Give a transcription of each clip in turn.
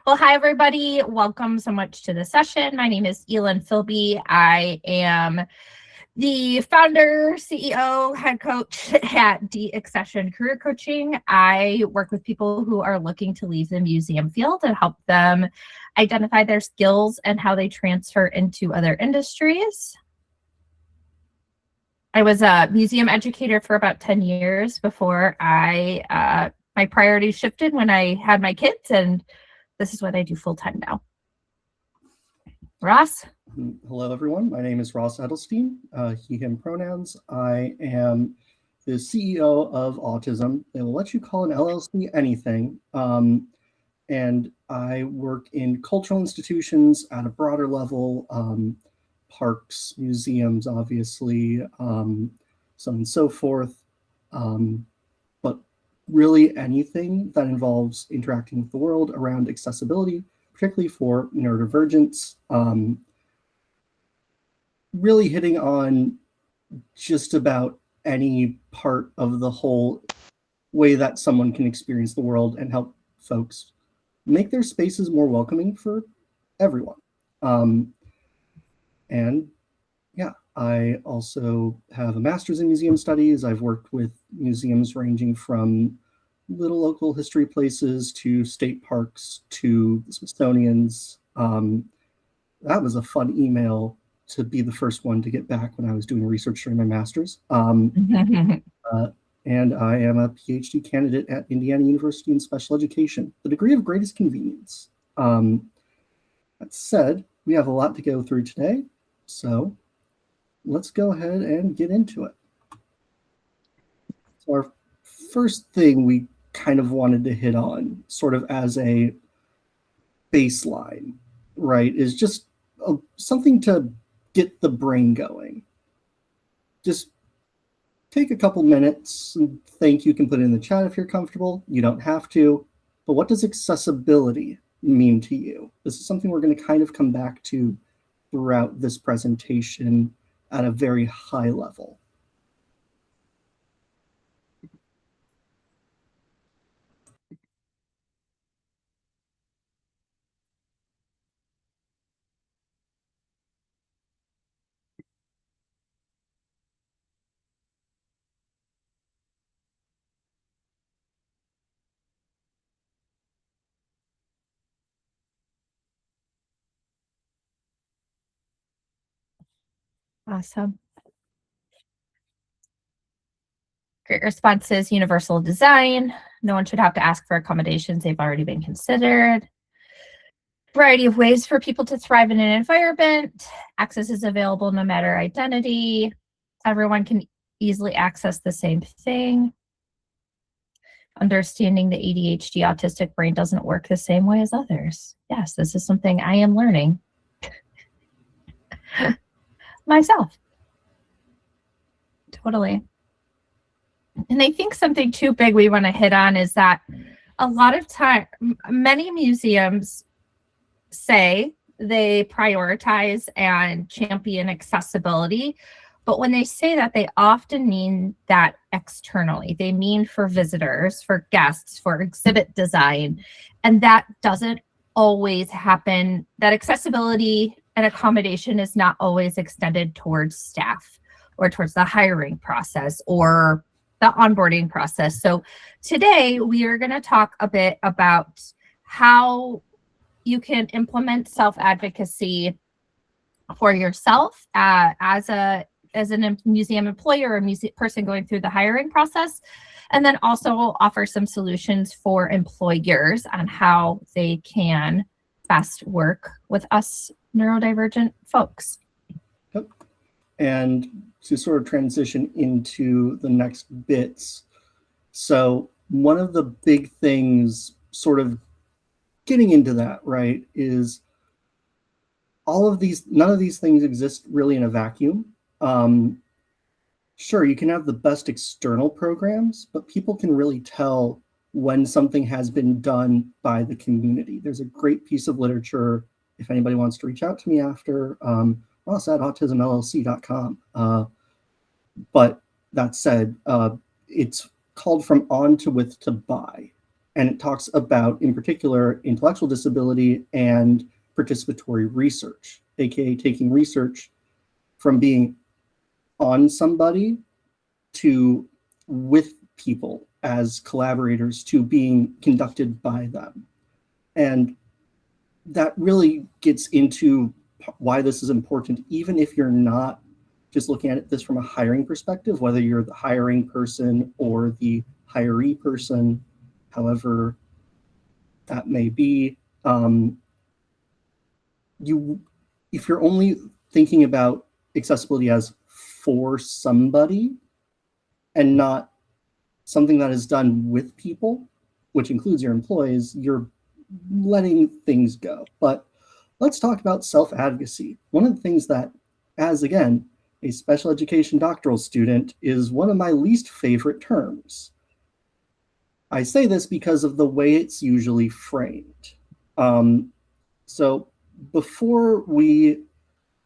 Well, hi, everybody. Welcome so much to the session. My name is Elin Philby. I am the founder, CEO, head coach at De-Accession Career Coaching. I work with people who are looking to leave the museum field and help them identify their skills and how they transfer into other industries. I was a museum educator for about 10 years before my priorities shifted when I had my kids, and this is what I do full-time now. Ross? Hello, everyone. My name is Ross Edelstein, he, him pronouns. I am the CEO of Autism. They will let you call an LLC anything. And I work in cultural institutions at a broader level, parks, museums, obviously, so on and so forth. But really anything that involves interacting with the world around accessibility, particularly for neurodivergence, really hitting on just about any part of the whole way that someone can experience the world and help folks make their spaces more welcoming for everyone. And yeah, I also have a master's in museum studies. I've worked with museums ranging from little local history places to state parks to the Smithsonian's. That was a fun email to be the first one to get back when I was doing research during my master's. And I am a PhD candidate at Indiana University in special education, the degree of greatest convenience. That said, we have a lot to go through today, so let's go ahead and get into it. So our first thing we kind of wanted to hit on, sort of as a baseline, right, is just something to get the brain going. Just take a couple minutes and think. You can put it in the chat if you're comfortable. You don't have to. But what does accessibility mean to you? This is something we're going to kind of come back to throughout this presentation at a very high level. Awesome. Great responses. Universal design. No one should have to ask for accommodations. They've already been considered. Variety of ways for people to thrive in an environment. Access is available no matter identity. Everyone can easily access the same thing. Understanding the ADHD autistic brain doesn't work the same way as others. Yes, this is something I am learning myself. Totally. And I think something too big we want to hit on is that a lot of time, many museums say they prioritize and champion accessibility, but when they say that, they often mean that externally. They mean for visitors, for guests, for exhibit design, and that doesn't always happen. That accessibility and accommodation is not always extended towards staff or towards the hiring process or the onboarding process. So today we are going to talk a bit about how you can implement self-advocacy for yourself as a museum employee or a person going through the hiring process, and then also offer some solutions for employers on how they can best work with us neurodivergent folks. Yep. And to sort of transition into the next bits. So one of the big things sort of getting into that, right, is none of these things exist really in a vacuum. Sure, you can have the best external programs, but people can really tell when something has been done by the community. There's a great piece of literature, if anybody wants to reach out to me after, Ross at autismllc.com. But that said, it's called From On to With to Buy. And it talks about, in particular, intellectual disability and participatory research, aka taking research from being on somebody to with people as collaborators to being conducted by them. And that really gets into why this is important, even if you're not just looking at this from a hiring perspective, whether you're the hiring person or the hiree person, however that may be. If you're only thinking about accessibility as for somebody and not something that is done with people, which includes your employees, you're letting things go. But let's talk about self-advocacy. One of the things that, as again, a special education doctoral student, is one of my least favorite terms. I say this because of the way it's usually framed. So before we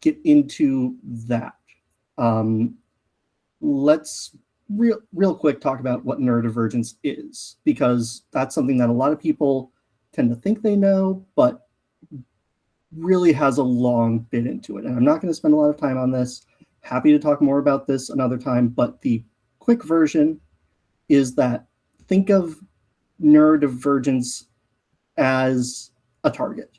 get into that, let's real quick talk about what neurodivergence is, because that's something that a lot of people tend to think they know, but really has a long bit into it. And I'm not going to spend a lot of time on this. Happy to talk more about this another time, but the quick version is that think of neurodivergence as a target.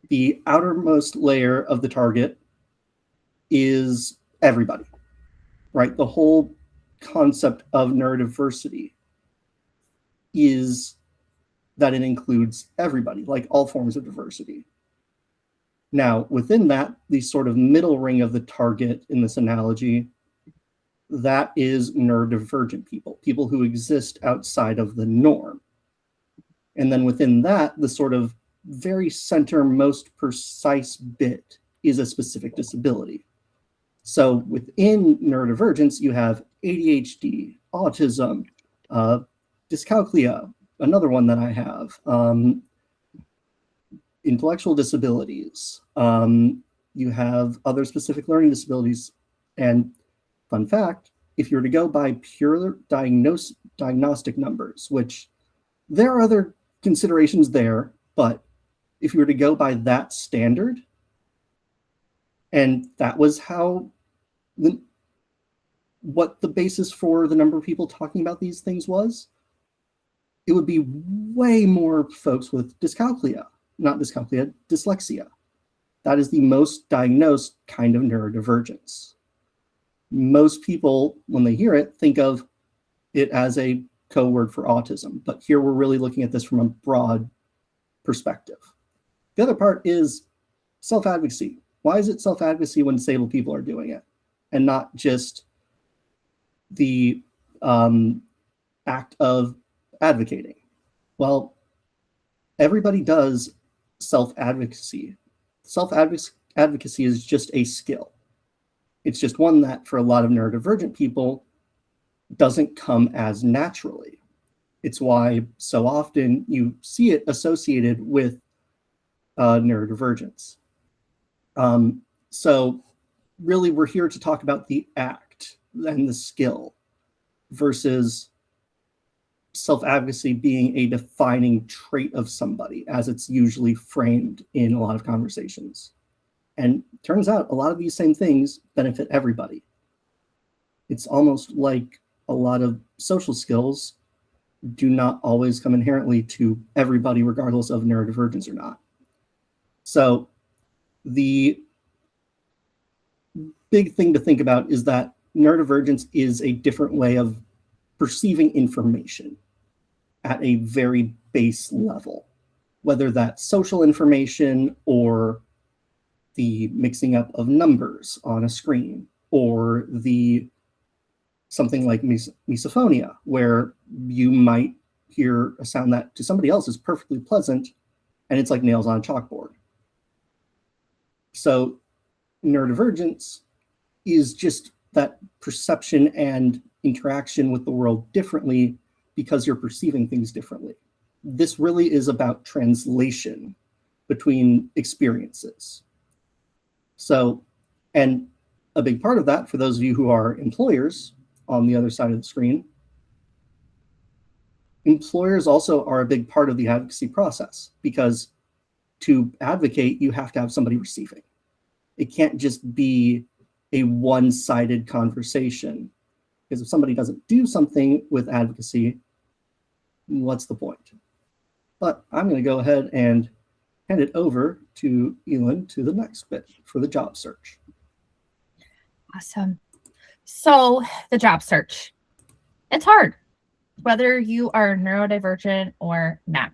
The outermost layer of the target is everybody, right? The whole concept of neurodiversity is that it includes everybody, like all forms of diversity. Now, within that, the sort of middle ring of the target in this analogy, that is neurodivergent people, people who exist outside of the norm. And then within that, the sort of very center, most precise bit is a specific disability. So within neurodivergence, you have ADHD, autism, dyscalculia, another one that I have, intellectual disabilities. You have other specific learning disabilities. And fun fact, if you were to go by pure diagnostic numbers, which there are other considerations there, but if you were to go by that standard, and that was how what the basis for the number of people talking about these things was, it would be way more folks with dyscalculia, not dyscalculia, dyslexia. That is the most diagnosed kind of neurodivergence. Most people, when they hear it, think of it as a code word for autism, but here we're really looking at this from a broad perspective. The other part is self-advocacy. Why is it self-advocacy when disabled people are doing it and not just the act of advocating? Well, everybody does self-advocacy. Self-advocacy is just a skill. It's just one that for a lot of neurodivergent people doesn't come as naturally. It's why so often you see it associated with neurodivergence. So really we're here to talk about the act and the skill versus self-advocacy being a defining trait of somebody as it's usually framed in a lot of conversations. And turns out a lot of these same things benefit everybody. It's almost like a lot of social skills do not always come inherently to everybody, regardless of neurodivergence or not. So the big thing to think about is that neurodivergence is a different way of perceiving information at a very base level, whether that's social information or the mixing up of numbers on a screen, or the something like misophonia, where you might hear a sound that to somebody else is perfectly pleasant, and it's like nails on a chalkboard. So neurodivergence is just that perception and interaction with the world differently because you're perceiving things differently. This really is about translation between experiences. So, and a big part of that, for those of you who are employers on the other side of the screen, Employers also are a big part of the advocacy process, because to advocate, you have to have somebody receiving. It can't just be a one-sided conversation, because if somebody doesn't do something with advocacy, what's the point? But I'm going to go ahead and hand it over to Elin to the next bit for the job search. Awesome. So the job search, it's hard, whether you are neurodivergent or not.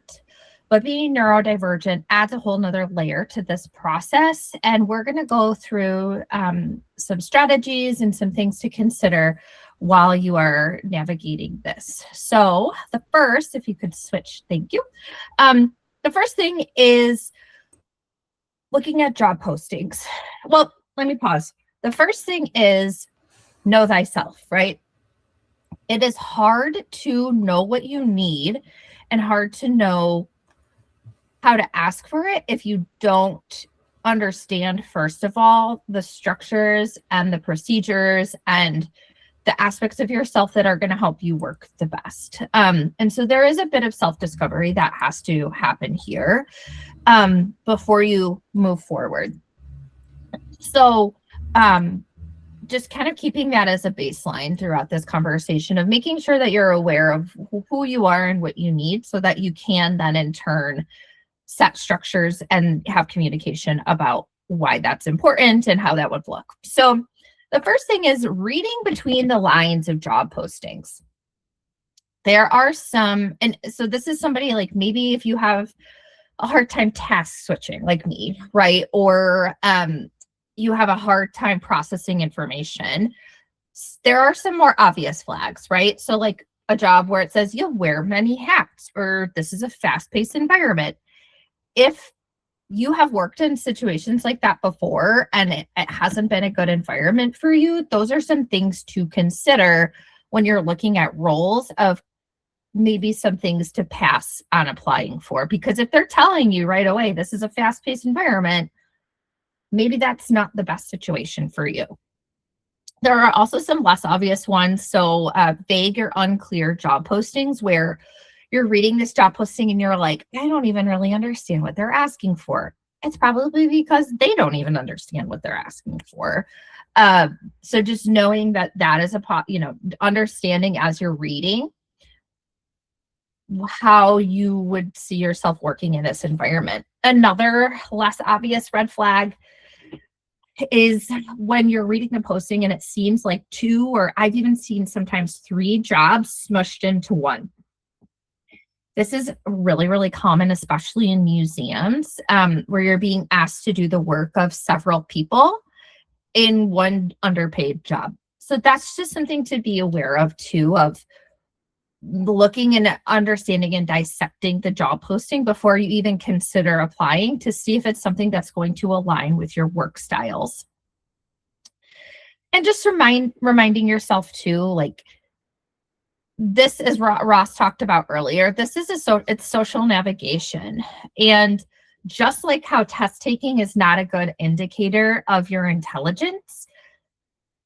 But being neurodivergent adds a whole nother layer to this process. And we're going to go through some strategies and some things to consider while you are navigating this. So the first, if you could switch, thank you. The first thing is looking at job postings. Well, let me pause. The first thing is know thyself, right? It is hard to know what you need and hard to know how to ask for it if you don't understand, first of all, the structures and the procedures and the aspects of yourself that are going to help you work the best. And so there is a bit of self-discovery that has to happen here before you move forward. So just kind of keeping that as a baseline throughout this conversation of making sure that you're aware of who you are and what you need so that you can then in turn set structures and have communication about why that's important and how that would look. So the first thing is reading between the lines of job postings. There are some, and so this is somebody like maybe if you have a hard time task switching like me, right? Or you have a hard time processing information. There are some more obvious flags, right? So like a job where it says you'll wear many hats, or this is a fast-paced environment. If you have worked in situations like that before and it hasn't been a good environment for you, those are some things to consider when you're looking at roles of maybe some things to pass on applying for. Because if they're telling you right away, this is a fast-paced environment, maybe that's not the best situation for you. There are also some less obvious ones. So vague or unclear job postings where you're reading this job posting and you're like, I don't even really understand what they're asking for. It's probably because they don't even understand what they're asking for. So just knowing that that is understanding as you're reading how you would see yourself working in this environment. Another less obvious red flag is when you're reading the posting and it seems like two, or I've even seen sometimes three jobs smushed into one. This is really, really common, especially in museums, where you're being asked to do the work of several people in one underpaid job. So that's just something to be aware of too, of looking and understanding and dissecting the job posting before you even consider applying to see if it's something that's going to align with your work styles. And just reminding yourself too, like, this is Ross talked about earlier. This is it's social navigation. And just like how test taking is not a good indicator of your intelligence,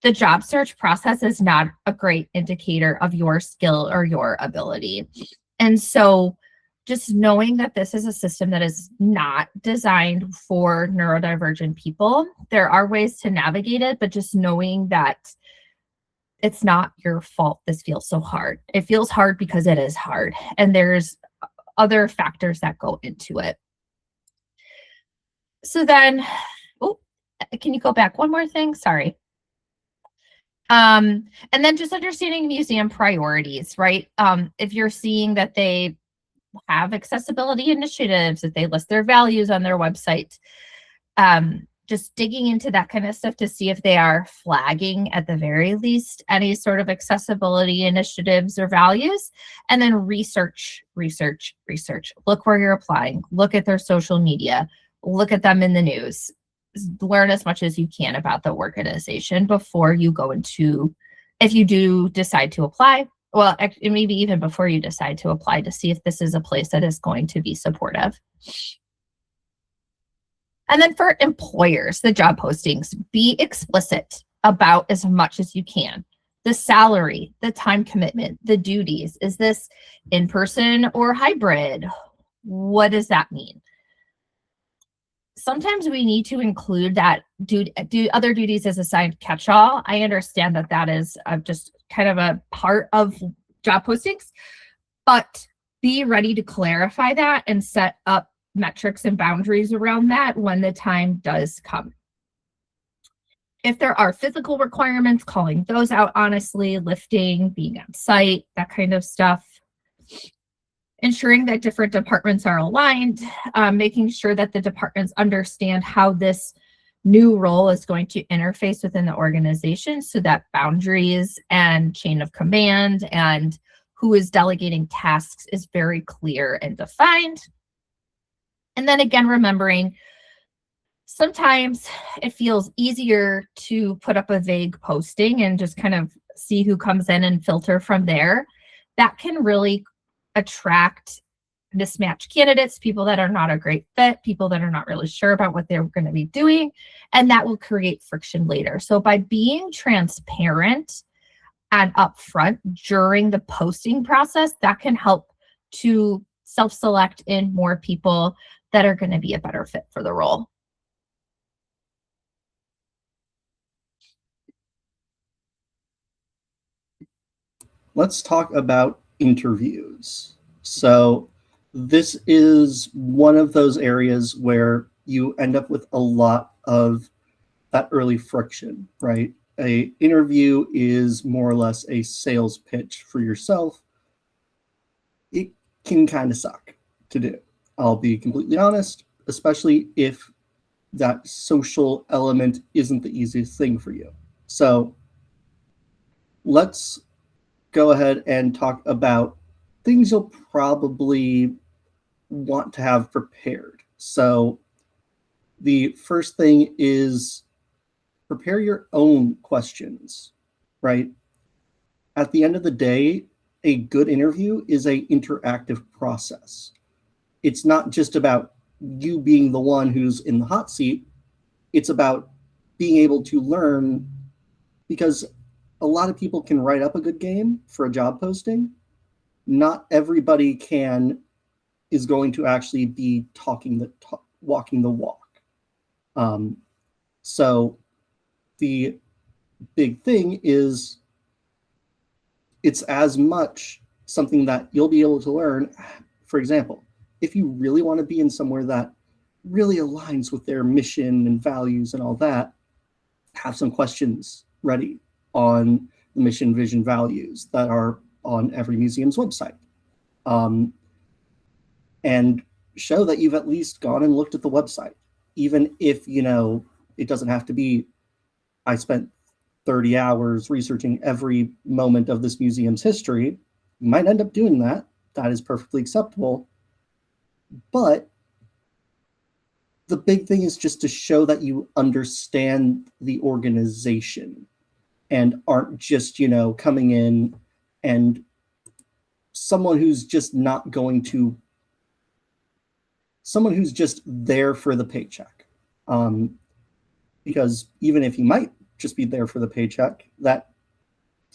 the job search process is not a great indicator of your skill or your ability. And so just knowing that this is a system that is not designed for neurodivergent people, there are ways to navigate it, but just knowing that it's not your fault this feels so hard. It feels hard because it is hard. And there's other factors that go into it. So then, can you go back one more thing? Sorry. And then just understanding museum priorities, right? If you're seeing that they have accessibility initiatives, that they list their values on their website, just digging into that kind of stuff to see if they are flagging at the very least any sort of accessibility initiatives or values, and then research. Look where you're applying, look at their social media, look at them in the news, learn as much as you can about the organization before you go into, if you do decide to apply, well, maybe even before you decide to apply, to see if this is a place that is going to be supportive. And then for employers, the job postings, be explicit about as much as you can. the salary, the time commitment, the duties. Is this in person or hybrid? What does that mean? Sometimes we need to include that do other duties as assigned catch-all. I understand that that is just kind of a part of job postings, but be ready to clarify that and set up metrics and boundaries around that when the time does come. If there are physical requirements, calling those out honestly, lifting, being on site, that kind of stuff. Ensuring that different departments are aligned, making sure that the departments understand how this new role is going to interface within the organization, so that boundaries and chain of command and who is delegating tasks is very clear and defined. And then again, remembering sometimes it feels easier to put up a vague posting and just kind of see who comes in and filter from there. That can really attract mismatched candidates, people that are not a great fit, people that are not really sure about what they're going to be doing, and that will create friction later. So by being transparent and upfront during the posting process, that can help to self-select in more people that are going to be a better fit for the role. Let's talk about interviews. So this is one of those areas where you end up with a lot of that early friction, right? An interview is more or less a sales pitch for yourself. It can kind of suck to do. I'll be completely honest, especially if that social element isn't the easiest thing for you. So let's go ahead and talk about things you'll probably want to have prepared. So the first thing is prepare your own questions, right? At the end of the day, a good interview is an interactive process. It's not just about you being the one who's in the hot seat. It's about being able to learn, because a lot of people can write up a good game for a job posting. Not everybody is going to actually be walking the walk. So the big thing is it's as much something that you'll be able to learn. For example, if you really want to be in somewhere that really aligns with their mission and values and all that, have some questions ready on the mission, vision, values that are on every museum's website. And show that you've at least gone and looked at the website. Even if, it doesn't have to be, I spent 30 hours researching every moment of this museum's history. You might end up doing that. That is perfectly acceptable. But the big thing is just to show that you understand the organization and aren't just, coming in and someone who's just there for the paycheck. Because even if you might just be there for the paycheck, that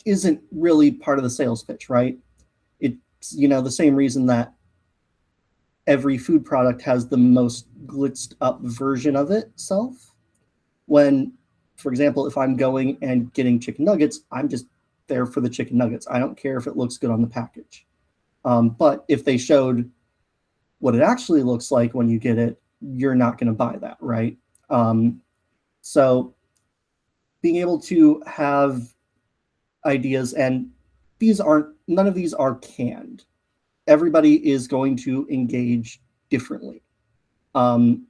isn't really part of the sales pitch, right? It's, the same reason that every food product has the most glitzed up version of itself. When, for example, if I'm going and getting chicken nuggets, I'm just there for the chicken nuggets. I don't care if it looks good on the package. But if they showed what it actually looks like when you get it, you're not going to buy that, right? So being able to have ideas, and none of these are canned. Everybody is going to engage differently. And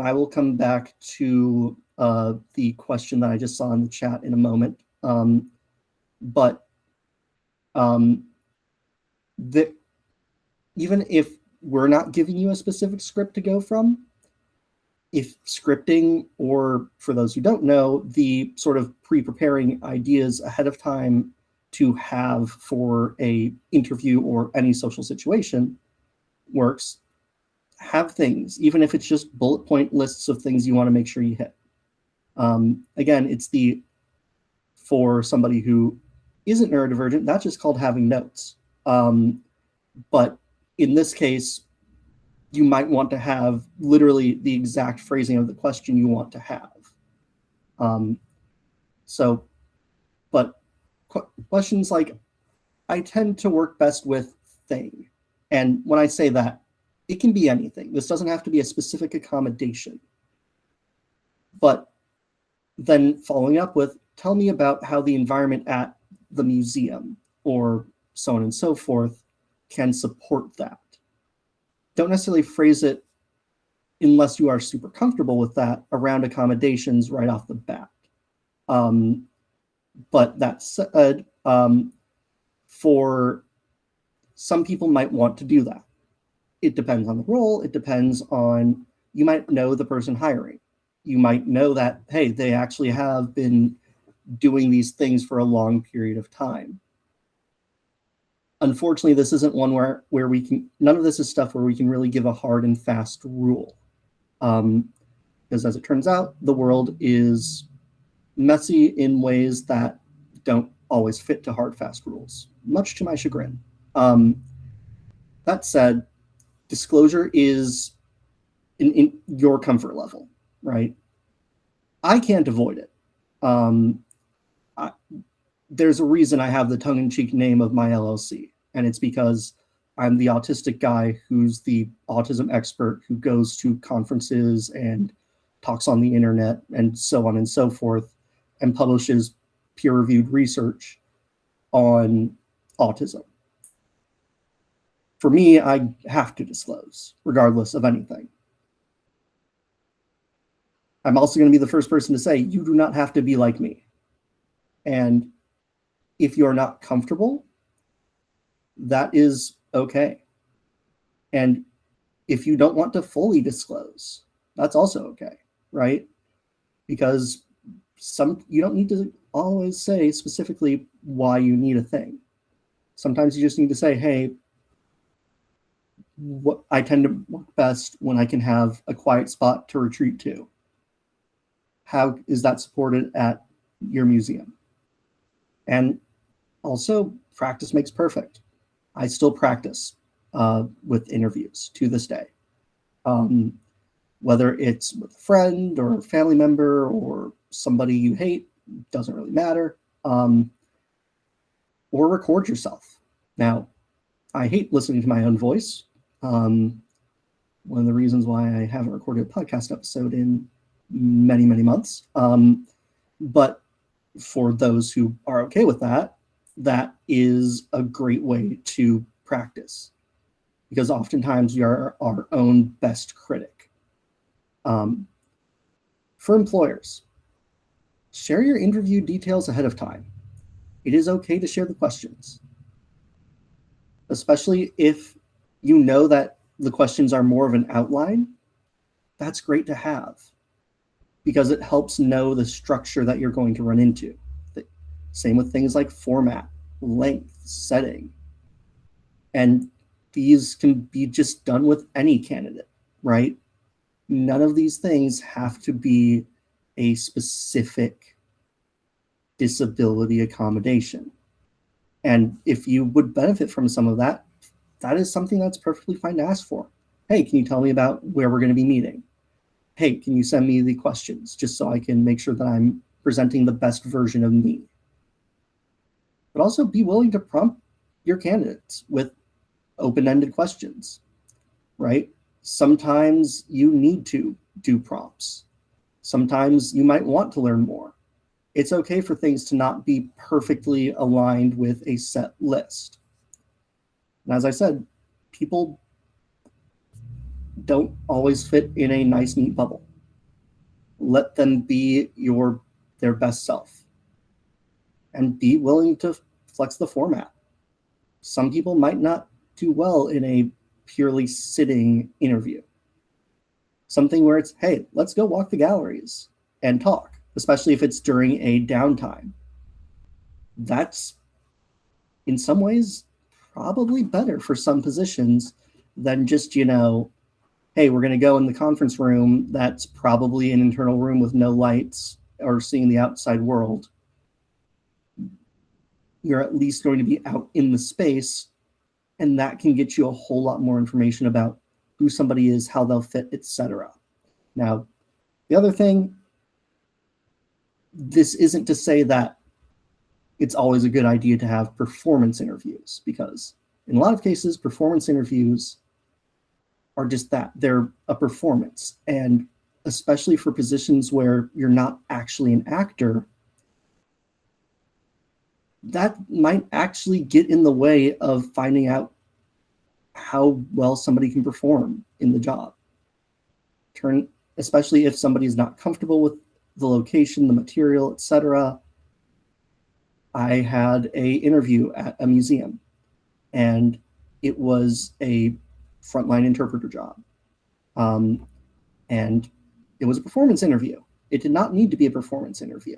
I will come back to the question that I just saw in the chat in a moment. Even if we're not giving you a specific script to go from, if scripting, or for those who don't know, the sort of pre-preparing ideas ahead of time to have for a interview or any social situation works, have things, even if it's just bullet point lists of things you want to make sure you hit. Again, it's for somebody who isn't neurodivergent, that's just called having notes. But in this case, you might want to have literally the exact phrasing of the question you want to have. But questions like, I tend to work best with thing. And when I say that, it can be anything. This doesn't have to be a specific accommodation. But then following up with, tell me about how the environment at the museum or so on and so forth can support that. Don't necessarily phrase it, unless you are super comfortable with that, around accommodations right off the bat. But that said, for some people might want to do that. It depends on the role. It depends on, you might know the person hiring. You might know that, hey, they actually have been doing these things for a long period of time. Unfortunately, this isn't one where we can, none of this is stuff where we can really give a hard and fast rule. Because as it turns out, the world is messy in ways that don't always fit to hard, fast rules, much to my chagrin. That said, disclosure is in your comfort level, right? I can't avoid it. There's a reason I have the tongue-in-cheek name of my LLC, and it's because I'm the autistic guy who's the autism expert who goes to conferences and talks on the internet and so on and so forth, and publishes peer-reviewed research on autism. For me, I have to disclose, regardless of anything. I'm also going to be the first person to say, you do not have to be like me. And if you're not comfortable, that is okay. And if you don't want to fully disclose, that's also okay, right? Because you don't need to always say specifically why you need a thing. Sometimes you just need to say, hey, I tend to work best when I can have a quiet spot to retreat to. How is that supported at your museum? And also, practice makes perfect. I still practice with interviews to this day. Whether it's with a friend or a family member or somebody you hate, doesn't really matter. Or record yourself. Now, I hate listening to my own voice. One of the reasons why I haven't recorded a podcast episode in many, many months. But for those who are okay with that, that is a great way to practice, because oftentimes we are our own best critic. For employers, share your interview details ahead of time. It is okay to share the questions, especially if you know that the questions are more of an outline. That's great to have, because it helps know the structure that you're going to run into. Same with things like format, length, setting. And these can be just done with any candidate, right? None of these things have to be a specific disability accommodation. And if you would benefit from some of that, that is something that's perfectly fine to ask for. Hey, can you tell me about where we're going to be meeting? Hey, can you send me the questions just so I can make sure that I'm presenting the best version of me? But also be willing to prompt your candidates with open-ended questions, right? Sometimes you need to do prompts. Sometimes you might want to learn more. It's okay for things to not be perfectly aligned with a set list. And as I said, people don't always fit in a nice, neat bubble. Let them be their best self, and be willing to flex the format. Some people might not do well in a purely sitting interview. Something where it's, hey, let's go walk the galleries and talk, especially if it's during a downtime. That's, in some ways, probably better for some positions than just, hey, we're going to go in the conference room that's probably an internal room with no lights or seeing the outside world. you're at least going to be out in the space, and that can get you a whole lot more information about who somebody is, how they'll fit, etc. Now, the other thing, this isn't to say that it's always a good idea to have performance interviews, because in a lot of cases, performance interviews are just that. They're a performance. And especially for positions where you're not actually an actor, that might actually get in the way of finding out how well somebody can perform in the job. Especially if somebody is not comfortable with the location, the material, etc. I had a interview at a museum, and it was a frontline interpreter job. And it was a performance interview. It did not need to be a performance interview.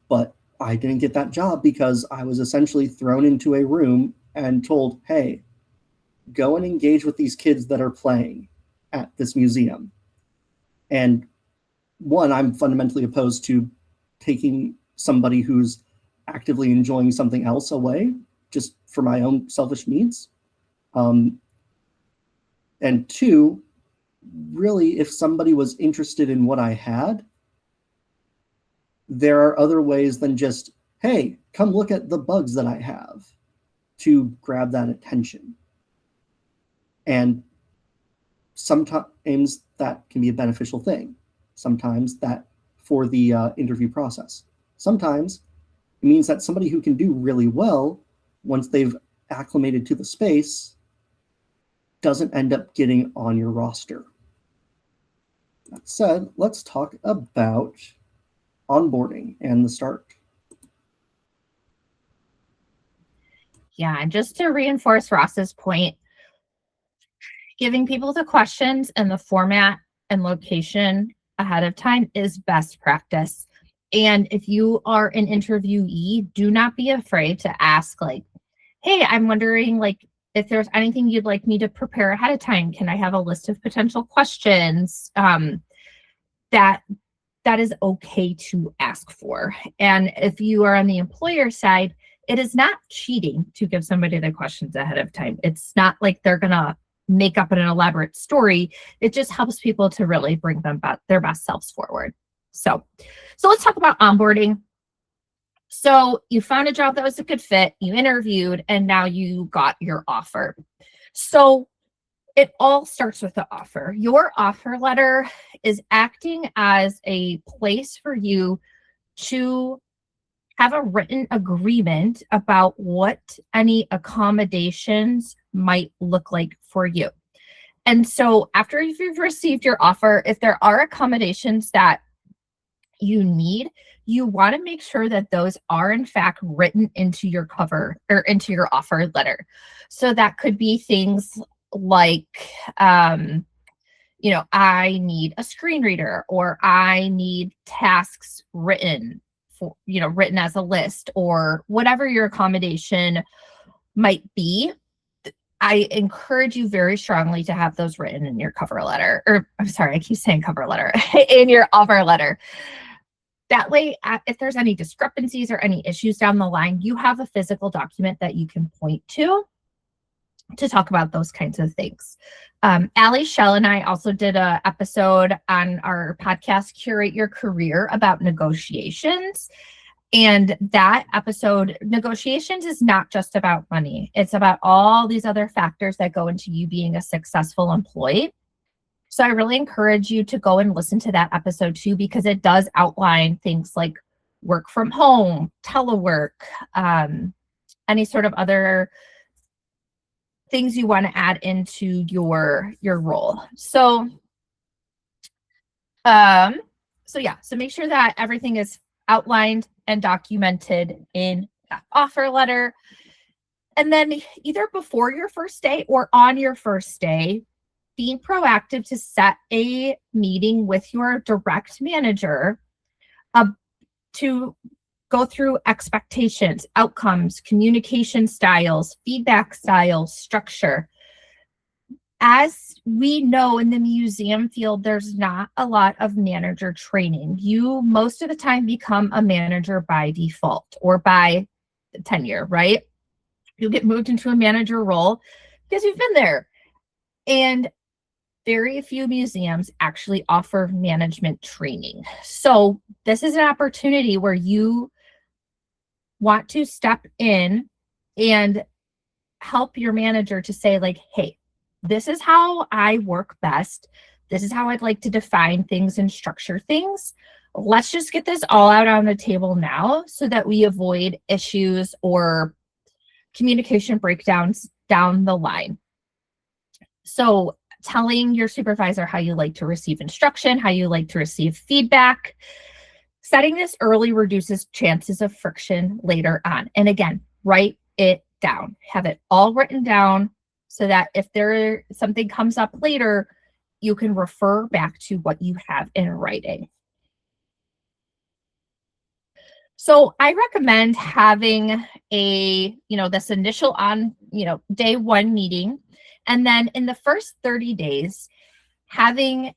But I didn't get that job because I was essentially thrown into a room and told, hey, go and engage with these kids that are playing at this museum. And one, I'm fundamentally opposed to taking somebody who's actively enjoying something else away just for my own selfish needs. And two, really, if somebody was interested in what I had, there are other ways than just, hey, come look at the bugs that I have, to grab that attention. And sometimes that can be a beneficial thing. Sometimes that for the interview process. Sometimes it means that somebody who can do really well once they've acclimated to the space doesn't end up getting on your roster. That said, let's talk about onboarding and the start. Yeah, and just to reinforce Ross's point, giving people the questions and the format and location ahead of time is best practice. And if you are an interviewee, do not be afraid to ask, like, hey, I'm wondering, like, if there's anything you'd like me to prepare ahead of time. Can I have a list of potential questions? That is okay to ask for. And if you are on the employer side, it is not cheating to give somebody the questions ahead of time. It's not like they're going to make up an elaborate story. It just helps people to really bring them their best selves forward. So let's talk about onboarding. So you found a job that was a good fit, you interviewed, and now you got your offer. So it all starts with the offer. Your offer letter is acting as a place for you to have a written agreement about what any accommodations might look like for you. And so after you've received your offer, if there are accommodations that you need, you want to make sure that those are in fact written into your cover or into your offer letter. So that could be things like, I need a screen reader, or I need tasks written written as a list, or whatever your accommodation might be. I encourage you very strongly to have those written in your cover letter, or I'm sorry, I keep saying cover letter, in your offer letter. That way, if there's any discrepancies or any issues down the line, you have a physical document that you can point to talk about those kinds of things. Allie, Shell, and I also did an episode on our podcast, Curate Your Career, about negotiations. And that episode, negotiations is not just about money. It's about all these other factors that go into you being a successful employee. So I really encourage you to go and listen to that episode too, because it does outline things like work from home, telework, any sort of other things you want to add into your role. So make sure that everything is outlined and documented in that offer letter. And then either before your first day or on your first day, being proactive to set a meeting with your direct manager to go through expectations, outcomes, communication styles, feedback styles, structure. as we know in the museum field, there's not a lot of manager training. You most of the time become a manager by default or by tenure, right? You'll get moved into a manager role because you've been there. And very few museums actually offer management training. So this is an opportunity where you want to step in and help your manager to say like, hey, this is how I work best. This is how I'd like to define things and structure things. Let's just get this all out on the table now so that we avoid issues or communication breakdowns down the line. So telling your supervisor how you like to receive instruction, how you like to receive feedback, setting this early reduces chances of friction later on. And again, write it down. Have it all written down so that if something comes up later, you can refer back to what you have in writing. So I recommend having this initial day one meeting. And then in the first 30 days, having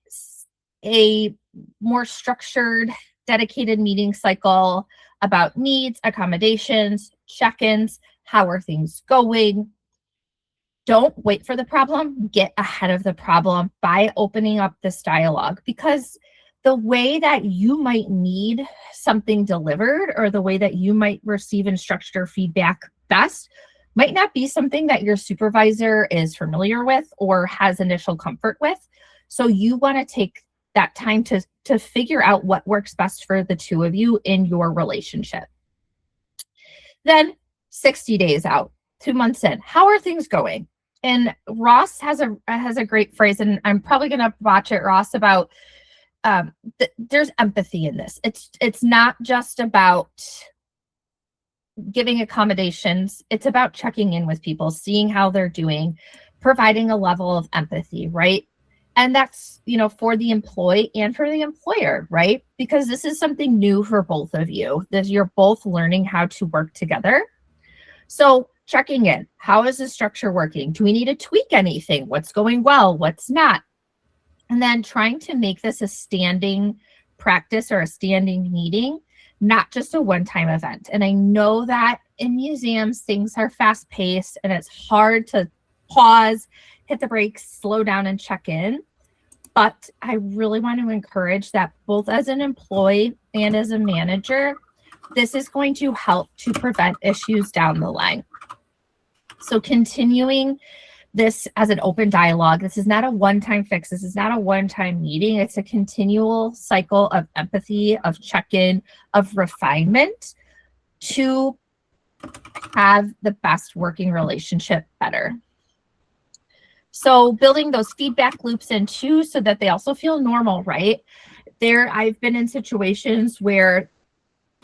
a more structured, dedicated meeting cycle about needs, accommodations, check-ins, how are things going. Don't wait for the problem, get ahead of the problem by opening up this dialogue, because the way that you might need something delivered or the way that you might receive instruction or feedback best might not be something that your supervisor is familiar with or has initial comfort with. So you want to take that time to figure out what works best for the two of you in your relationship. Then 60 days out, 2 months in, how are things going? And Ross has a great phrase, and I'm probably going to botch it, Ross, about there's empathy in this. It's not just about giving accommodations. It's about checking in with people, seeing how they're doing, providing a level of empathy, right? And that's, for the employee and for the employer, right? Because this is something new for both of you. You're both learning how to work together. So checking in, how is the structure working? Do we need to tweak anything? What's going well? What's not? And then trying to make this a standing practice or a standing meeting, not just a one-time event. And I know that in museums, things are fast-paced and it's hard to pause, hit the brakes, slow down, and check in. But I really want to encourage that both as an employee and as a manager, this is going to help to prevent issues down the line. So continuing this as an open dialogue, this is not a one-time fix. This is not a one-time meeting. It's a continual cycle of empathy, of check-in, of refinement to have the best working relationship better. So building those feedback loops in too, so that they also feel normal, right? I've been in situations where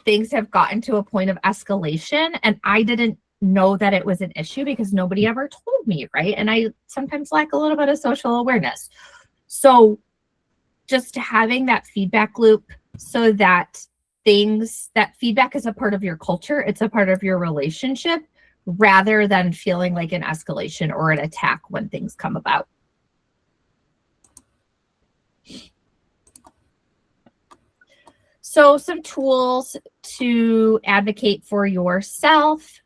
things have gotten to a point of escalation and I didn't know that it was an issue because nobody ever told me, right? And I sometimes lack a little bit of social awareness. So just having that feedback loop so that feedback is a part of your culture, it's a part of your relationship, rather than feeling like an escalation or an attack when things come about. So some tools to advocate for yourself.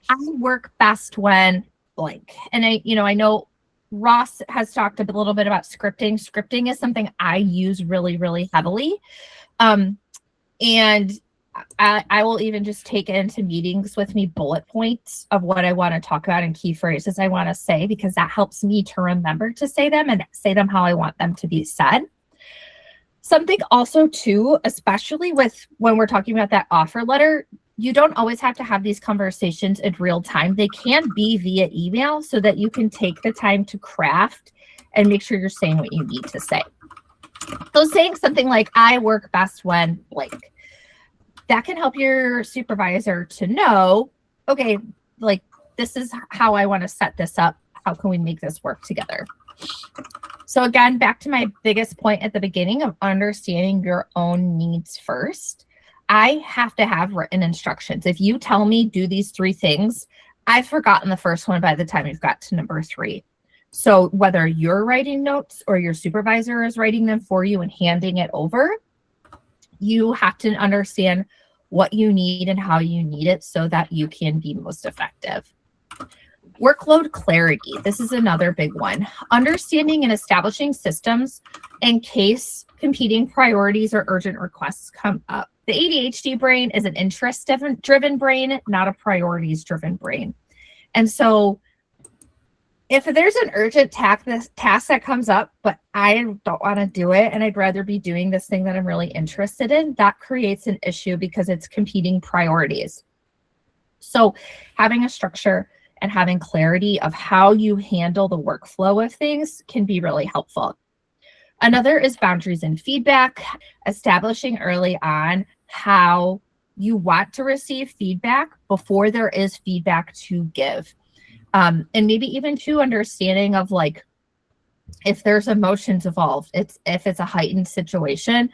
I work best when blank. And I know Ross has talked a little bit about scripting. Scripting is something I use really, really heavily. And I will even just take it into meetings with me, bullet points of what I want to talk about and key phrases I want to say, because that helps me to remember to say them and say them how I want them to be said. Something also too, especially when we're talking about that offer letter, you don't always have to have these conversations in real time. They can be via email so that you can take the time to craft and make sure you're saying what you need to say. So saying something like, I work best when blank, that can help your supervisor to know, okay, like this is how I want to set this up. How can we make this work together? So again, back to my biggest point at the beginning of understanding your own needs first. I have to have written instructions. If you tell me do these 3 things, I've forgotten the first one by the time you've got to number 3. So whether you're writing notes or your supervisor is writing them for you and handing it over, you have to understand what you need and how you need it so that you can be most effective. Workload clarity. This is another big one. Understanding and establishing systems in case competing priorities or urgent requests come up. The ADHD brain is an interest-driven brain, not a priorities-driven brain. And so if there's an urgent task that comes up, but I don't want to do it and I'd rather be doing this thing that I'm really interested in, that creates an issue because it's competing priorities. So having a structure and having clarity of how you handle the workflow of things can be really helpful. Another is boundaries and feedback, establishing early on how you want to receive feedback before there is feedback to give. And maybe even to understanding of like, if there's emotions involved, if it's a heightened situation,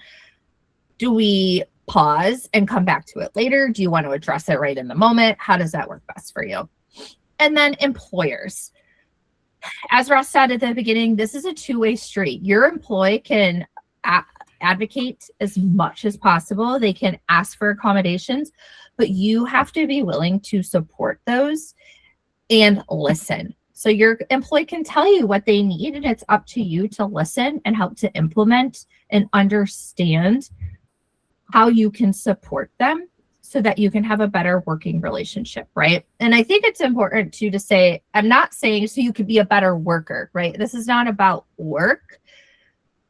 do we pause and come back to it later? Do you want to address it right in the moment? How does that work best for you? And then employers. As Ross said at the beginning, this is a two-way street. Your employee can advocate as much as possible. They can ask for accommodations, but you have to be willing to support those and listen. So your employee can tell you what they need, and it's up to you to listen and help to implement and understand how you can support them so that you can have a better working relationship, right? And I think it's important too to say, I'm not saying so you could be a better worker, right? This is not about work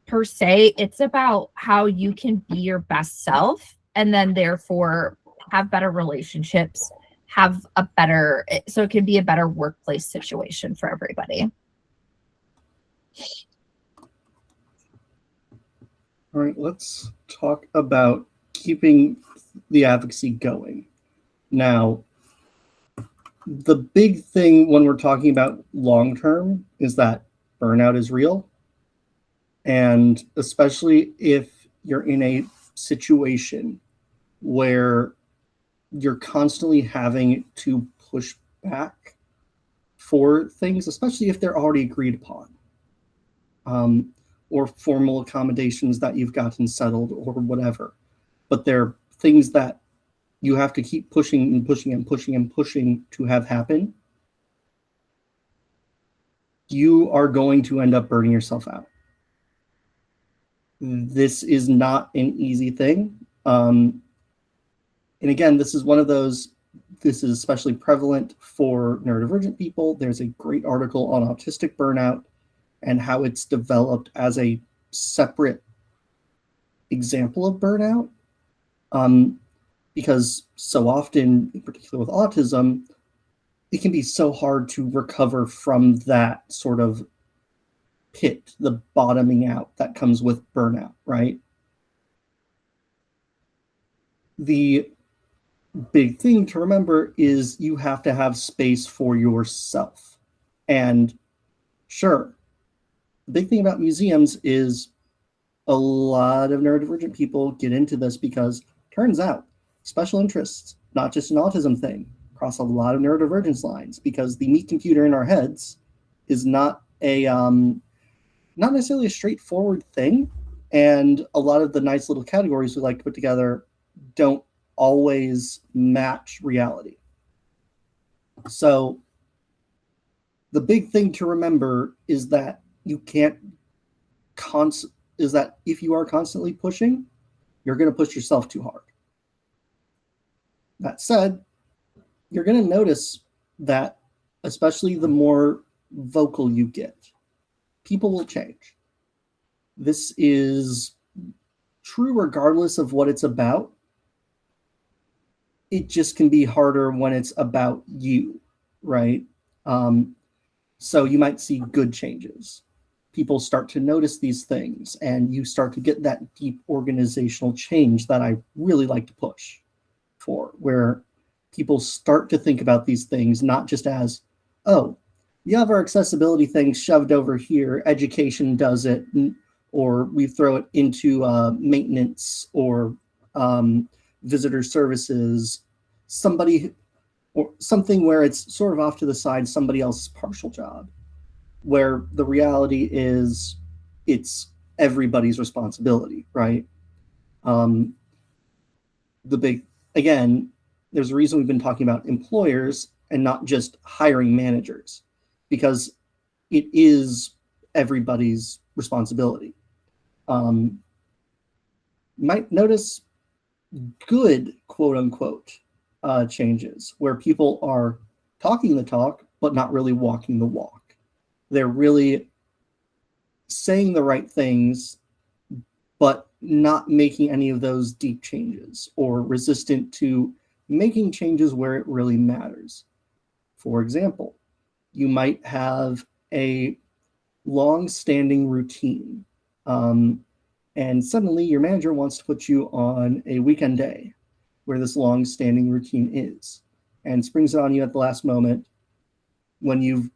per se. It's about how you can be your best self and then therefore have better relationships, have a better, so it can be a better workplace situation for everybody. All right, let's talk about keeping the advocacy going. Now, the big thing when we're talking about long-term is that burnout is real. And especially if you're in a situation where you're constantly having to push back for things, especially if they're already agreed upon, or formal accommodations that you've gotten settled or whatever. But they're things that you have to keep pushing and pushing and pushing and pushing to have happen. You are going to end up burning yourself out. This is not an easy thing. And again, this is one of those, this is especially prevalent for neurodivergent people. There's a great article on autistic burnout and how it's developed as a separate example of burnout. Because so often, in particular with autism, it can be so hard to recover from that sort of pit, the bottoming out that comes with burnout, right? The big thing to remember is you have to have space for yourself. And sure, the big thing about museums is a lot of neurodivergent people get into this because turns out special interests, not just an autism thing, across a lot of neurodivergence lines, because the meat computer in our heads is not a not necessarily a straightforward thing. And a lot of the nice little categories we like to put together don't always match reality. So the big thing to remember is that you can't is that if you are constantly pushing, you're going to push yourself too hard. That said, you're going to notice that, especially the more vocal you get, people will change. This is true regardless of what it's about. It just can be harder when it's about you, right? So you might see good changes. People start to notice these things, and you start to get that deep organizational change that I really like to push for, where people start to think about these things not just as, oh, you have our accessibility thing shoved over here, education does it, or we throw it into maintenance or visitor services, somebody or something where it's sort of off to the side, somebody else's partial job. where the reality is it's everybody's responsibility, right? Um, the big, again, there's a reason we've been talking about employers and not just hiring managers, because it is everybody's responsibility. Might notice good, quote unquote, changes where people are talking the talk, but not really walking the walk. They're really saying the right things, but not making any of those deep changes or resistant to making changes where it really matters. For example, you might have a long-standing routine, and suddenly your manager wants to put you on a weekend day where this long-standing routine is, and springs it on you at the last moment when you've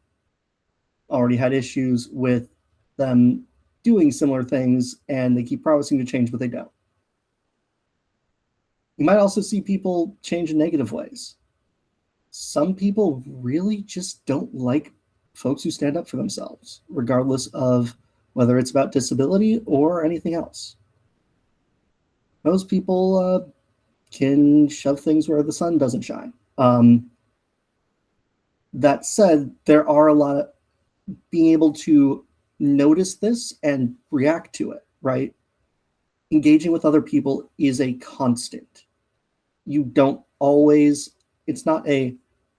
already had issues with them doing similar things and they keep promising to change, but they don't. You might also see people change in negative ways. Some people really just don't like folks who stand up for themselves, regardless of whether it's about disability or anything else. Most people can shove things where the sun doesn't shine. That said, there are a lot of being able to notice this and react to it, right? Engaging with other people is a constant. You don't always, it's not a,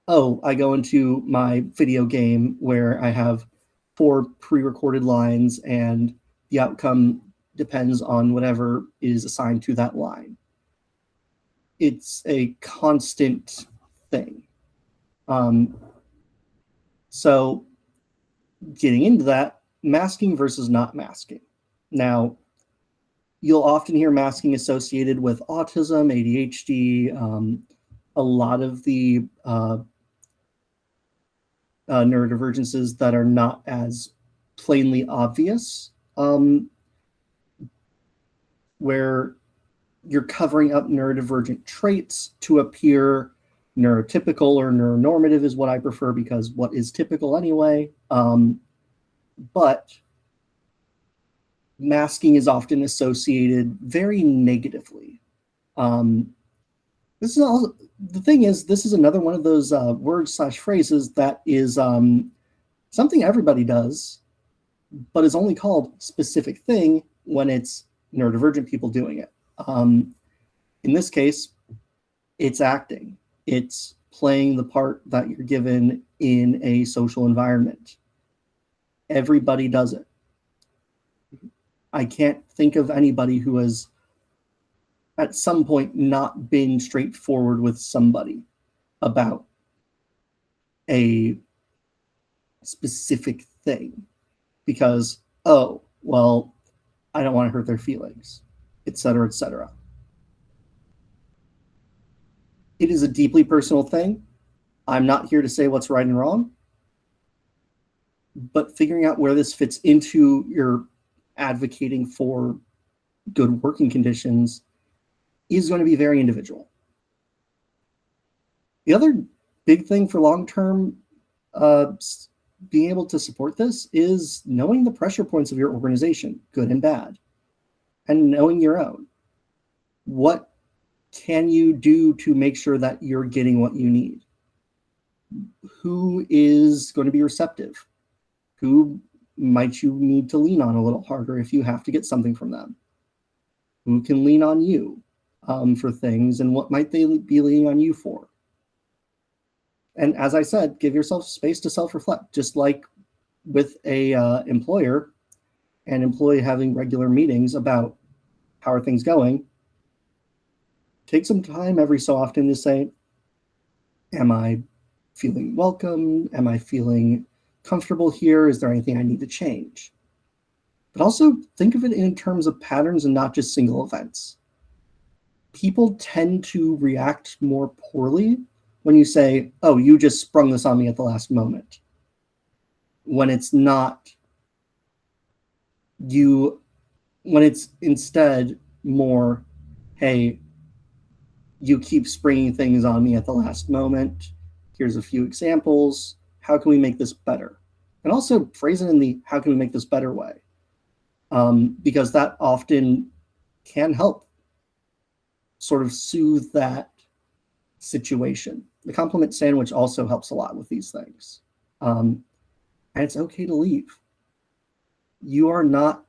oh, I go into my video game where I have 4 pre-recorded lines and the outcome depends on whatever is assigned to that line. It's a constant thing. So getting into that, masking versus not masking. Now, you'll often hear masking associated with autism, ADHD, a lot of the neurodivergences that are not as plainly obvious, where you're covering up neurodivergent traits to appear neurotypical or neuronormative is what I prefer, because what is typical anyway. But masking is often associated very negatively. This is also, the thing is, this is another one of those words/phrases that is something everybody does, but is only called specific thing when it's neurodivergent people doing it. In this case, it's acting. It's playing the part that you're given in a social environment. Everybody does it. I can't think of anybody who has at some point not been straightforward with somebody about a specific thing because, oh, well, I don't want to hurt their feelings, et cetera, et cetera. It is a deeply personal thing. I'm not here to say what's right and wrong, but figuring out where this fits into your advocating for good working conditions is going to be very individual. The other big thing for long-term being able to support this is knowing the pressure points of your organization, good and bad, and knowing your own. What can you do to make sure that you're getting what you need? Who is going to be receptive? Who might you need to lean on a little harder if you have to get something from them? Who can lean on you for things, and what might they be leaning on you for? And as I said, give yourself space to self-reflect, just like with a employer and employee having regular meetings about how are things going. Take some time every so often to say, am I feeling welcome? Am I feeling comfortable here? Is there anything I need to change? But also think of it in terms of patterns and not just single events. People tend to react more poorly when you say, oh, you just sprung this on me at the last moment. When it's not you, when it's instead more, hey, you keep springing things on me at the last moment. Here's a few examples. How can we make this better? And also phrase it in the how can we make this better way? Because that often can help sort of soothe that situation. The compliment sandwich also helps a lot with these things. And it's okay to leave. You are not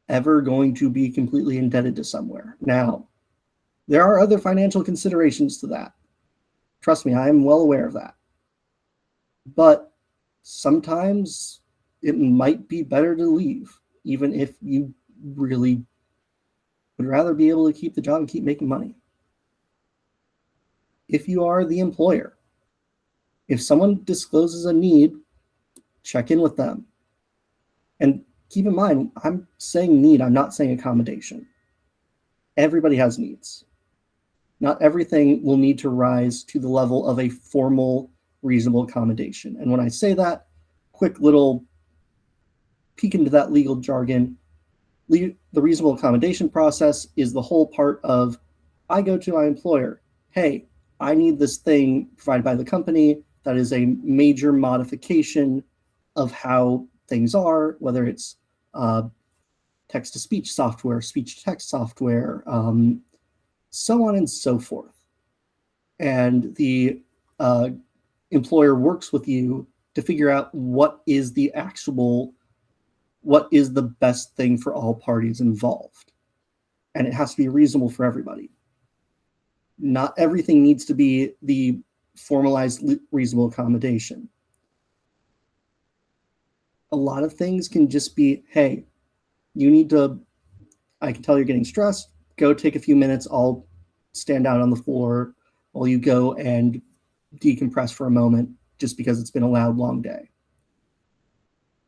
ever going to be completely indebted to somewhere. Now, there are other financial considerations to that. Trust me, I am well aware of that. But sometimes it might be better to leave, even if you really would rather be able to keep the job and keep making money. If you are the employer, if someone discloses a need, check in with them. And keep in mind, I'm saying need, I'm not saying accommodation. Everybody has needs. Not everything will need to rise to the level of a formal, reasonable accommodation. And when I say that, quick little peek into that legal jargon, the reasonable accommodation process is the whole part of, I go to my employer, hey, I need this thing provided by the company that is a major modification of how things are, whether it's text-to-speech software, speech-to-text software, so on and so forth. And the employer works with you to figure out what is the best thing for all parties involved. And it has to be reasonable for everybody. Not everything needs to be the formalized reasonable accommodation. A lot of things can just be, hey, I can tell you're getting stressed, go take a few minutes, I'll stand out on the floor while you go and decompress for a moment, just because it's been a loud, long day.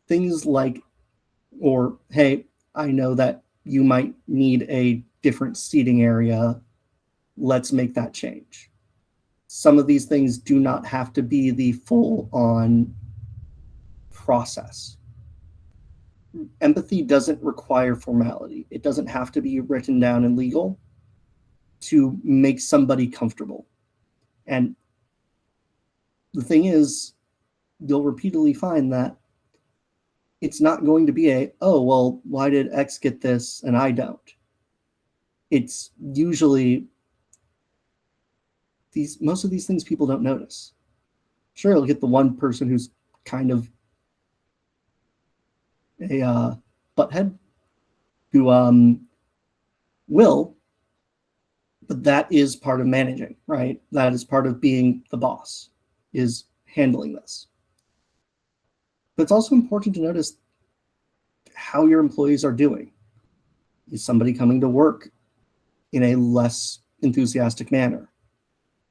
Things like, or, hey, I know that you might need a different seating area, let's make that change. Some of these things do not have to be the full-on process. Empathy doesn't require formality. It doesn't have to be written down in legal to make somebody comfortable. And the thing is, you'll repeatedly find that it's not going to be oh, well, why did X get this and I don't? It's usually most of these things people don't notice. Sure, you'll get the one person who's kind of a butthead who will, but that is part of managing, right? That is part of being the boss, is handling this. But it's also important to notice how your employees are doing. Is somebody coming to work in a less enthusiastic manner?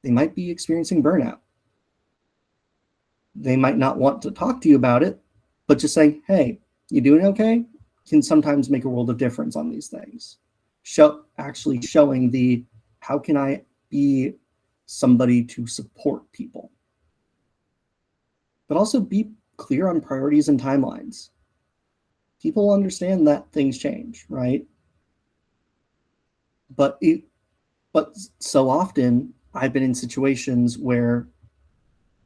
They might be experiencing burnout. They might not want to talk to you about it, but just saying, hey, you doing okay? Can sometimes make a world of difference on these things. Actually showing how can I be somebody to support people? But also be clear on priorities and timelines. People understand that things change, right? But so often I've been in situations where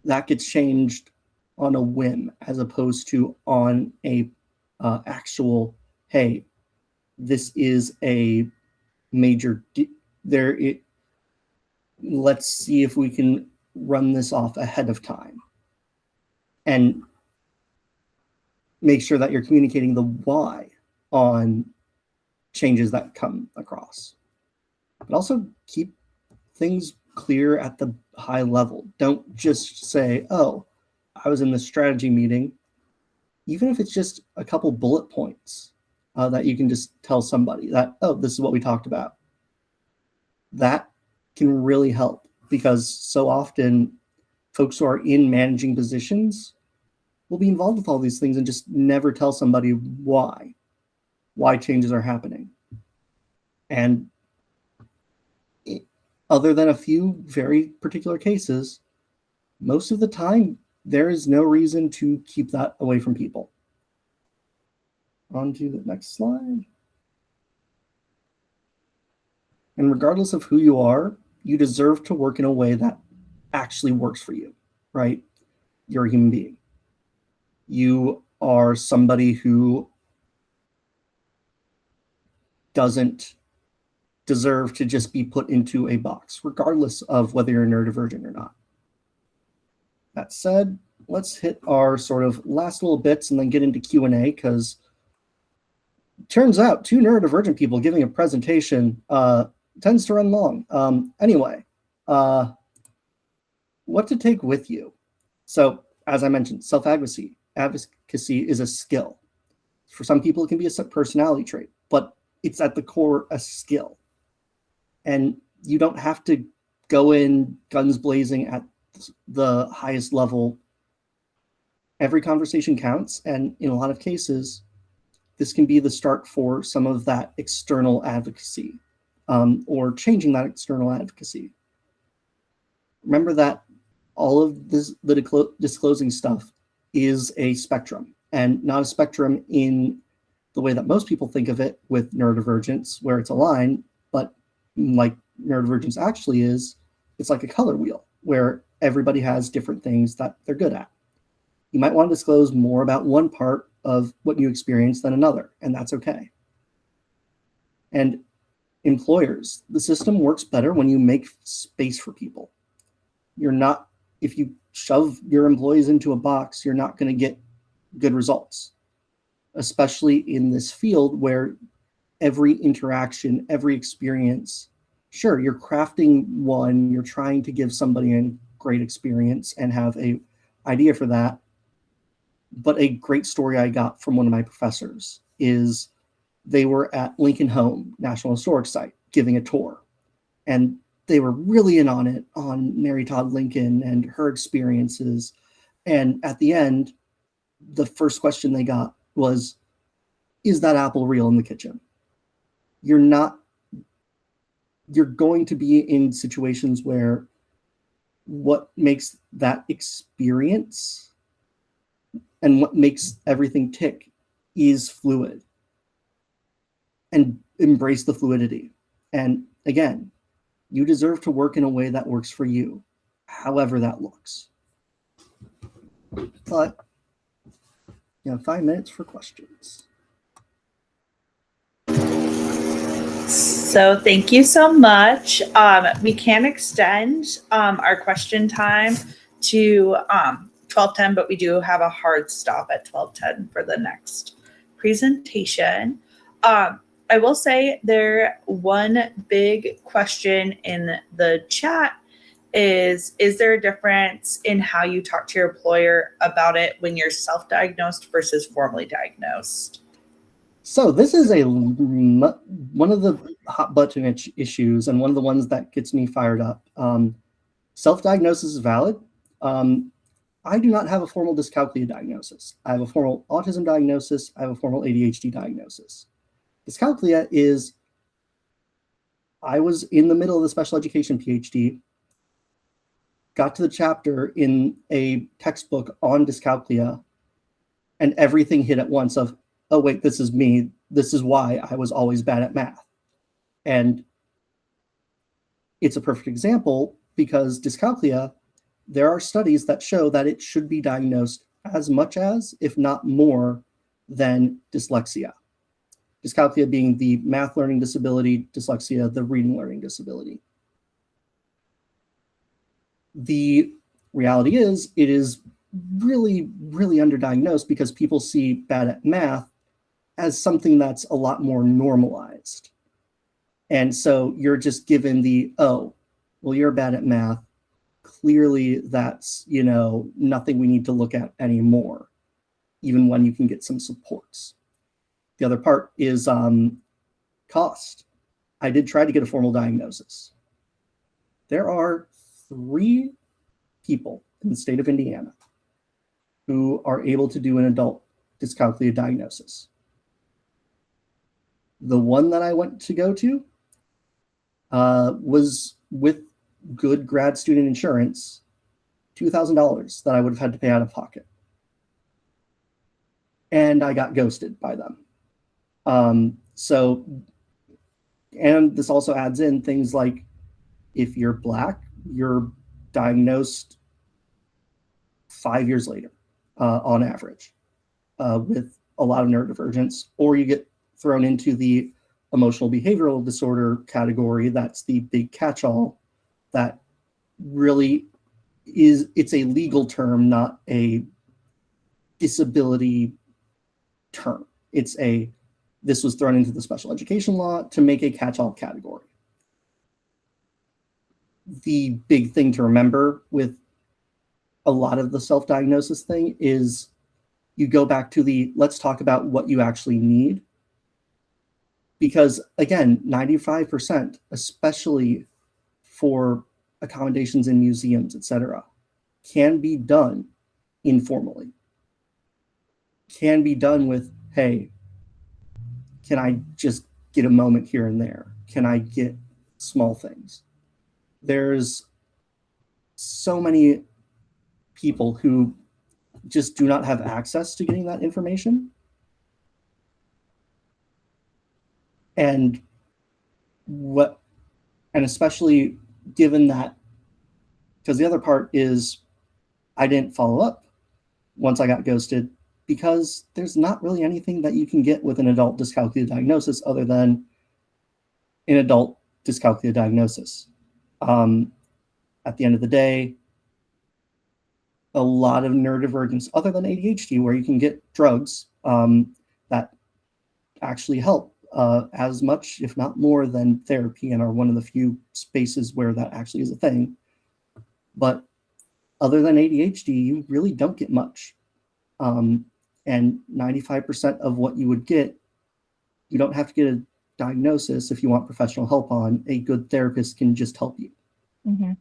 that gets changed on a whim as opposed to on a actual, hey, this is a major let's see if we can run this off ahead of time and make sure that you're communicating the why on changes that come across. But also keep things clear at the high level. Don't just say, oh, I was in this strategy meeting. Even if it's just a couple bullet points that you can just tell somebody that, oh, this is what we talked about. That can really help, because so often folks who are in managing positions will be involved with all these things and just never tell somebody why changes are happening. And other than a few very particular cases, most of the time, there is no reason to keep that away from people. On to the next slide. And regardless of who you are, you deserve to work in a way that actually works for you, right? You're a human being. You are somebody who doesn't deserve to just be put into a box, regardless of whether you're neurodivergent or not. That said, let's hit our sort of last little bits and then get into Q&A, because turns out 2 neurodivergent people giving a presentation tends to run long. Anyway, what to take with you. So as I mentioned, self-advocacy is a skill. For some people, it can be a personality trait, but it's at the core a skill. And you don't have to go in guns blazing at the highest level. Every conversation counts, and in a lot of cases, this can be the start for some of that external advocacy, or changing that external advocacy. Remember that all of this, the disclosing stuff, is a spectrum, and not a spectrum in the way that most people think of it with neurodivergence, where it's a line, but like neurodivergence actually is, it's like a color wheel where everybody has different things that they're good at. You might want to disclose more about one part of what you experience than another, and that's okay. And employers, the system works better when you make space for people. If you shove your employees into a box, you're not going to get good results, especially in this field where every interaction, every experience, sure, you're crafting one, you're trying to give somebody a great experience and have an idea for that. But a great story I got from one of my professors is they were at Lincoln Home National Historic Site giving a tour, and they were really in on it, on Mary Todd Lincoln and her experiences. And at the end, the first question they got was, is that apple real in the kitchen? You're going to be in situations where what makes that experience and what makes everything tick is fluid, and embrace the fluidity. And again, you deserve to work in a way that works for you, however that looks. But you have 5 minutes for questions. So thank you so much. We can extend our question time to 12:10, but we do have a hard stop at 12:10 for the next presentation. I will say one big question in the chat is there a difference in how you talk to your employer about it when you're self-diagnosed versus formally diagnosed? So this is one of the hot button issues, and one of the ones that gets me fired up. Self-diagnosis is valid. I do not have a formal dyscalculia diagnosis. I have a formal autism diagnosis. I have a formal ADHD diagnosis. Dyscalculia is, I was in the middle of the special education PhD, got to the chapter in a textbook on dyscalculia, and everything hit at once of, oh wait, this is me. This is why I was always bad at math. And it's a perfect example because dyscalculia, there are studies that show that it should be diagnosed as much as, if not more, than dyslexia. Dyscalculia being the math learning disability, dyslexia, the reading learning disability. The reality is, it is really, really underdiagnosed because people see bad at math as something that's a lot more normalized. And so you're just given the, oh, well, you're bad at math. Clearly that's, nothing we need to look at anymore, even when you can get some supports. The other part is cost. I did try to get a formal diagnosis. There are 3 people in the state of Indiana who are able to do an adult dyscalculia diagnosis. The one that I went to go to was with good grad student insurance, $2,000 that I would have had to pay out of pocket. And I got ghosted by them. And this also adds in things like, if you're Black, you're diagnosed 5 years later on average. with a lot of neurodivergence, or you get thrown into the emotional behavioral disorder category. That's the big catch-all that really is, it's a legal term, not a disability term. It's a, this was thrown into the special education law to make a catch-all category. The big thing to remember with a lot of the self-diagnosis thing is you go back to the, let's talk about what you actually need. Because again, 95%, especially for accommodations in museums, etc., can be done informally. Can be done with, hey, can I just get a moment here and there? Can I get small things? There's so many people who just do not have access to getting that information. And especially given that, because the other part is I didn't follow up once I got ghosted, because there's not really anything that you can get with an adult dyscalculia diagnosis other than an adult dyscalculia diagnosis. At the end of the day, a lot of neurodivergence, other than ADHD, where you can get drugs that actually help as much, if not more, than therapy, and are one of the few spaces where that actually is a thing. But other than ADHD, you really don't get much. And 95% of what you would get, you don't have to get a diagnosis if you want professional help on. A good therapist can just help you. Mm-hmm.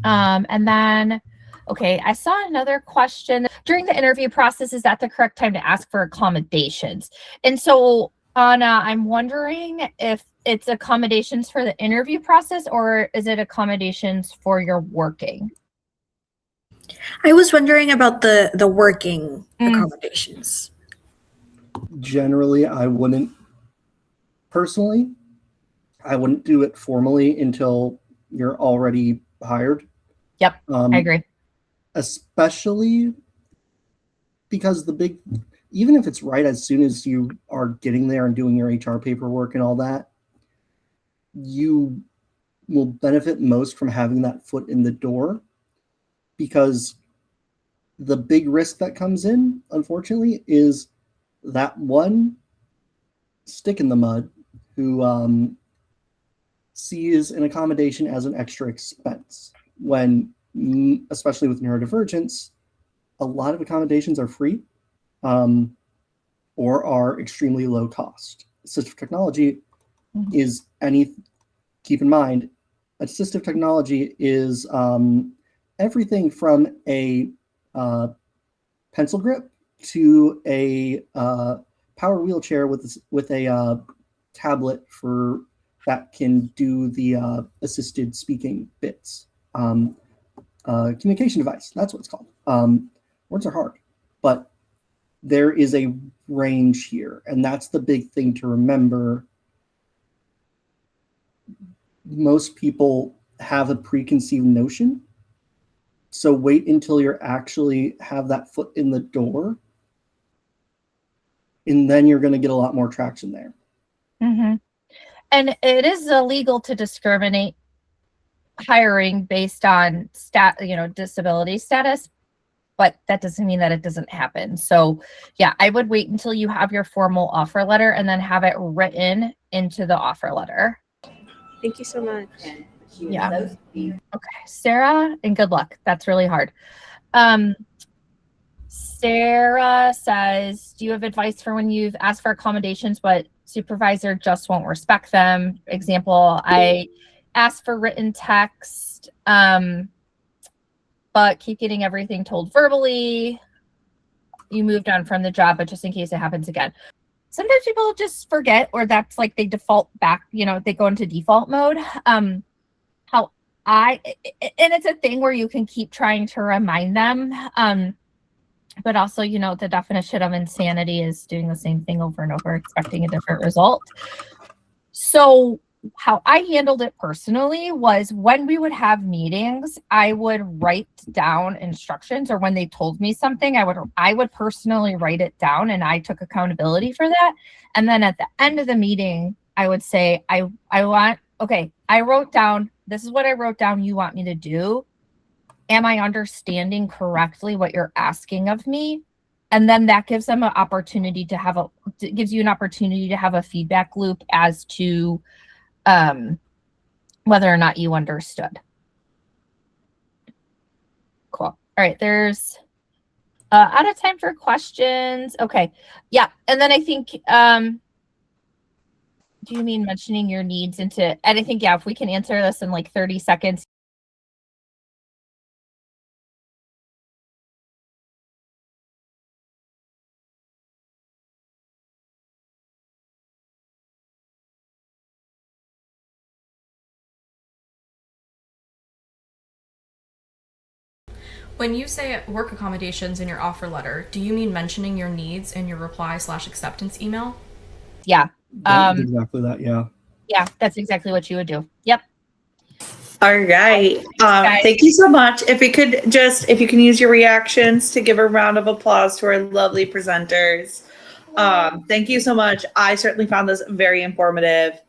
And then, okay, I saw another question. During the interview process, is that the correct time to ask for accommodations? And so, Anna, I'm wondering if it's accommodations for the interview process, or is it accommodations for your working? I was wondering about the working accommodations. Generally, I wouldn't do it formally until you're already hired. Yep, I agree. Especially because even if it's right as soon as you are getting there and doing your HR paperwork and all that, you will benefit most from having that foot in the door, because the big risk that comes in, unfortunately, is that one stick in the mud who sees an accommodation as an extra expense, when, especially with neurodivergence, a lot of accommodations are free or are extremely low cost. Assistive technology is keep in mind, assistive technology is everything from a pencil grip to a power wheelchair with a tablet that can do the assisted speaking bits. Communication device, that's what it's called. Words are hard, but there is a range here, and that's the big thing to remember. Most people have a preconceived notion, so wait until you actually have that foot in the door, and then you're going to get a lot more traction there. Mm-hmm. And it is illegal to discriminate hiring based on disability status, but that doesn't mean that it doesn't happen. So yeah, I would wait until you have your formal offer letter and then have it written into the offer letter. Thank you so much. Yeah. Okay, Sarah, and good luck. That's really hard. Sarah says, do you have advice for when you've asked for accommodations but supervisor just won't respect them? Example, I asked for written text, but keep getting everything told verbally. You moved on from the job, but just in case it happens again. Sometimes people just forget, or that's like they default back, they go into default mode. And it's a thing where you can keep trying to remind them. But also, the definition of insanity is doing the same thing over and over, expecting a different result. So how I handled it personally was when we would have meetings, I would write down instructions, or when they told me something, I would personally write it down, and I took accountability for that. And then at the end of the meeting, I would say, I wrote down, this is what I wrote down you want me to do. Am I understanding correctly what you're asking of me? And then that gives them an opportunity gives you an opportunity to have a feedback loop as to whether or not you understood. Cool. All right, there's out of time for questions. Okay. Yeah. And then I think do you mean mentioning your needs and I think, yeah, if we can answer this in like 30 seconds. When you say work accommodations in your offer letter, do you mean mentioning your needs in your reply/acceptance email? Yeah. That's exactly that. Yeah. Yeah, that's exactly what you would do. Yep. All right. Thank you so much. If you can use your reactions to give a round of applause to our lovely presenters. Thank you so much. I certainly found this very informative.